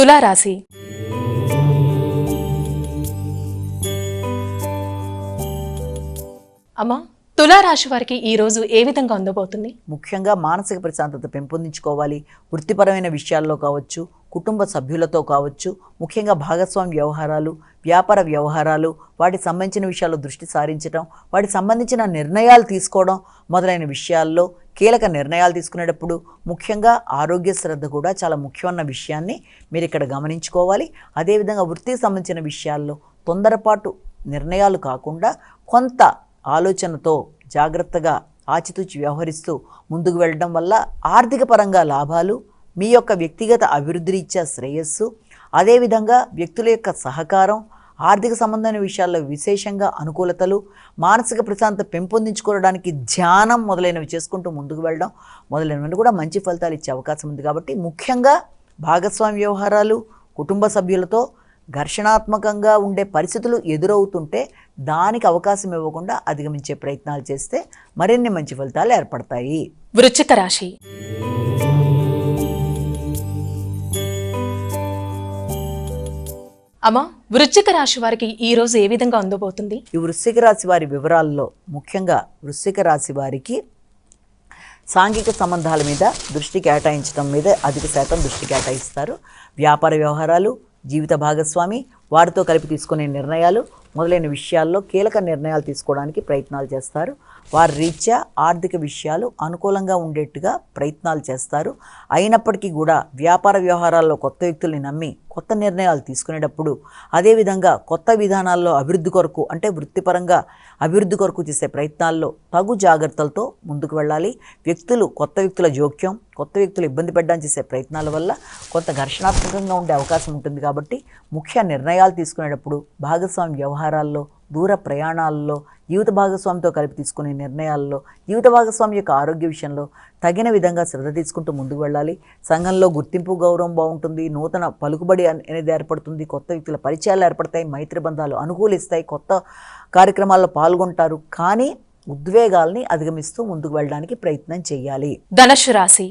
తులారాశి. అమ్మా, తులారాశి వారికి ఈ రోజు ఏ విధంగా ఉండబోతుంది? ముఖ్యంగా మానసిక ప్రశాంతత పెంపొందించుకోవాలి. వృత్తిపరమైన విషయాల్లో కావచ్చు, కుటుంబ సభ్యులతో కావచ్చు, ముఖ్యంగా భాగస్వామ్య వ్యవహారాలు, వ్యాపార వ్యవహారాలు, వాటికి సంబంధించిన విషయాల్లో దృష్టి సారించడం, వాటికి సంబంధించిన నిర్ణయాలు తీసుకోవడం మొదలైన విషయాల్లో కీలక నిర్ణయాలు తీసుకునేటప్పుడు ముఖ్యంగా ఆరోగ్య శ్రద్ధ కూడా చాలా ముఖ్యమైన విషయాన్ని మీరు ఇక్కడ గమనించుకోవాలి. అదేవిధంగా వృత్తికి సంబంధించిన విషయాల్లో తొందరపాటు నిర్ణయాలు కాకుండా కొంత ఆలోచనతో జాగ్రత్తగా ఆచితూచి వ్యవహరిస్తూ ముందుకు వెళ్ళడం వల్ల ఆర్థిక పరంగా లాభాలు, మీ యొక్క వ్యక్తిగత అభివృద్ధి రీత్యా శ్రేయస్సు, అదేవిధంగా వ్యక్తుల యొక్క సహకారం, ఆర్థిక సంబంధమైన విషయాల్లో విశేషంగా అనుకూలతలు, మానసిక ప్రశాంతత పెంపొందించుకోవడానికి ధ్యానం మొదలైనవి చేసుకుంటూ ముందుకు వెళ్ళడం మొదలైనవి కూడా మంచి ఫలితాలు ఇచ్చే అవకాశం ఉంది. కాబట్టి ముఖ్యంగా భాగస్వామ్య వ్యవహారాలు, కుటుంబ సభ్యులతో ఘర్షణాత్మకంగా ఉండే పరిస్థితులు ఎదురవుతుంటే దానికి అవకాశం ఇవ్వకుండా అధిగమించే ప్రయత్నాలు చేస్తే మరిన్ని మంచి ఫలితాలు ఏర్పడతాయి. వృశ్చిక రాశి. అమ్మా, వృశ్చిక రాశి వారికి ఈ రోజు ఏ విధంగా ఉండబోతుంది? ఈ వృశ్చిక రాశి వారి వివరాల్లో ముఖ్యంగా వృశ్చిక రాశి వారికి సాంఘిక సంబంధాల మీద దృష్టి కేటాయించడం మీద అధిక శాతం దృష్టి కేటాయిస్తారు. వ్యాపార వ్యవహారాలు, జీవిత భాగస్వామి, వారితో కలిపి తీసుకునే నిర్ణయాలు మొదలైన విషయాల్లో కీలక నిర్ణయాలు తీసుకోవడానికి ప్రయత్నాలు చేస్తారు. వారి రీత్యా ఆర్థిక విషయాలు అనుకూలంగా ఉండేట్టుగా ప్రయత్నాలు చేస్తారు. అయినప్పటికీ కూడా వ్యాపార వ్యవహారాల్లో కొత్త వ్యక్తుల్ని నమ్మి కొత్త నిర్ణయాలు తీసుకునేటప్పుడు, అదేవిధంగా కొత్త విధానాల్లో అభివృద్ధి కొరకు అంటే వృత్తిపరంగా అభివృద్ధి కొరకు చేసే ప్రయత్నాల్లో తగు జాగ్రత్తలతో ముందుకు వెళ్ళాలి. కొత్త వ్యక్తుల జోక్యం, కొత్త వ్యక్తులు ఇబ్బంది పెట్టడానికి చేసే ప్రయత్నాల వల్ల కొంత ఘర్షణాత్మకంగా ఉండే అవకాశం ఉంటుంది. కాబట్టి ముఖ్య నిర్ణయాలు తీసుకునేటప్పుడు భాగస్వామ్య వ్యవహారాల్లో, దూర ప్రయాణాల్లో, జీవిత భాగస్వామితో కలిపి తీసుకునే నిర్ణయాల్లో, జీవిత భాగస్వామి యొక్క ఆరోగ్య విషయంలో తగిన విధంగా శ్రద్ధ తీసుకుంటూ ముందుకు వెళ్ళాలి. సంఘంలో గుర్తింపు, గౌరవం బాగుంటుంది. నూతన పలుకుబడి అనేది ఏర్పడుతుంది. కొత్త వ్యక్తుల పరిచయాలు ఏర్పడతాయి. మైత్రి బంధాలు అనుకూలిస్తాయి. కొత్త కార్యక్రమాల్లో పాల్గొంటారు. కానీ ఉద్వేగాల్ని అధిగమిస్తూ ముందుకు వెళ్ళడానికి ప్రయత్నం చేయాలి. ధనుస్సు రాశి.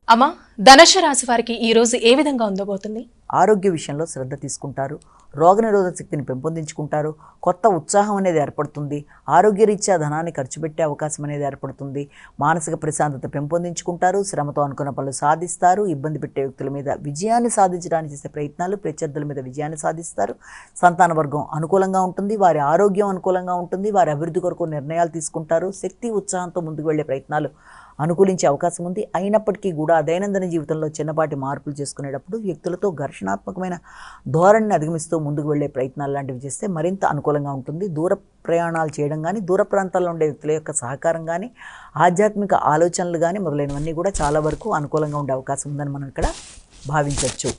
అమ్మా, ధనుస్సు రాశి వారికి ఈ రోజు ఏ విధంగా ఉండబోతుంది? ఆరోగ్య విషయంలో శ్రద్ధ తీసుకుంటారు. రోగనిరోధక శక్తిని పెంపొందించుకుంటారు. కొత్త ఉత్సాహం అనేది ఏర్పడుతుంది. ఆరోగ్యరీత్యా ధనాన్ని ఖర్చు పెట్టే అవకాశం అనేది ఏర్పడుతుంది. మానసిక ప్రశాంతత పెంపొందించుకుంటారు. శ్రమతో అనుకున్న పనులు సాధిస్తారు. ఇబ్బంది పెట్టే వ్యక్తుల మీద విజయాన్ని సాధించడానికి చేసే ప్రయత్నాలు, ప్రత్యర్థుల మీద విజయాన్ని సాధిస్తారు. సంతాన వర్గం అనుకూలంగా ఉంటుంది. వారి ఆరోగ్యం అనుకూలంగా ఉంటుంది. వారి అభివృద్ధి కొరకు నిర్ణయాలు తీసుకుంటారు. శక్తి, ఉత్సాహంతో ముందుకు వెళ్ళే ప్రయత్నాలు అనుకూలించే అవకాశం ఉంది. అయినప్పటికీ కూడా దైనందిన జీవితంలో చిన్నపాటి మార్పులు చేసుకునేటప్పుడు వ్యక్తులతో ఘర్షణాత్మకమైన ధోరణిని అధిగమిస్తూ ముందుకు వెళ్ళే ప్రయత్నాలు లాంటివి చేస్తే మరింత అనుకూలంగా ఉంటుంది. దూర ప్రయాణాలు చేయడం కానీ, దూర ప్రాంతాల్లో ఉండే వ్యక్తుల యొక్క సహకారం కానీ, ఆధ్యాత్మిక ఆలోచనలు కానీ మొదలైనవన్నీ కూడా చాలా వరకు అనుకూలంగా ఉండే అవకాశం ఉందని మనం ఇక్కడ భావించవచ్చు.